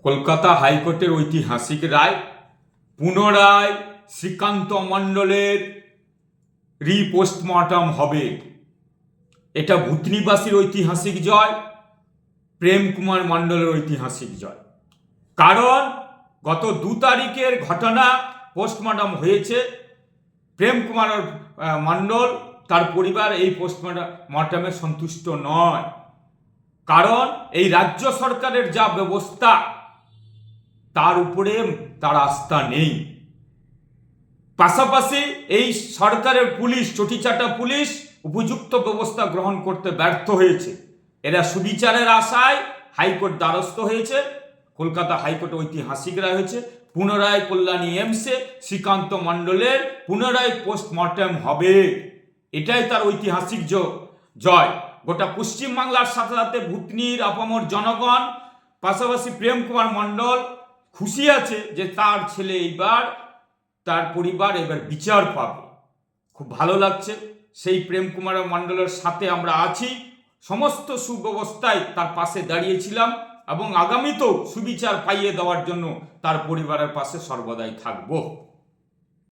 কলকাতা হাইকোর্টের ঐতিহাসিক রায়, পুনরায় শ্রীকান্ত মণ্ডলের রিপোস্টমর্টম হবে। এটা ভূতনিবাসীর ঐতিহাসিক জয়, প্রেম কুমার মণ্ডলের ঐতিহাসিক জয়। কারণ গত 2 তারিখের ঘটনা, পোস্টমর্টম হয়েছে। প্রেম কুমার মণ্ডল, তার পরিবার এই পোস্টমর্টমে সন্তুষ্ট নয়। কারণ এই রাজ্য সরকারের যা ব্যবস্থা, তার উপরে তার আস্থা নেই। পাশাপাশি এই সরকারের পুলিশ, চটিচাটা পুলিশ, উপযুক্ত ব্যবস্থা গ্রহণ করতে ব্যর্থ হয়েছে। এরা সুবিচারের আশায় হাইকোর্ট দ্বারস্থ হয়েছে। কলকাতা হাইকোর্টে ঐতিহাসিক রায় হয়েছে, পুনরায় কল্যাণী এমসে শ্রীকান্ত মণ্ডলের পুনরায় পোস্টমর্টম হবে। এটাই তার ঐতিহাসিক জয়। গোটা পশ্চিমবাংলার সাথে সাথে ভূতনির আপামর জনগণ, পাশাপাশি প্রেম কুমার মণ্ডল খুশি আছে যে তার ছেলে এইবার, তার পরিবার এবার বিচার পাবে। খুব ভালো লাগছে। সেই প্রেম কুমার মণ্ডলের সাথে আমরা আছি, সমস্ত সুব্যবস্থায় তার পাশে দাঁড়িয়েছিলাম এবং আগামীতেও সুবিচার পাইয়ে দেওয়ার জন্য তার পরিবারের পাশে সর্বদাই থাকবো।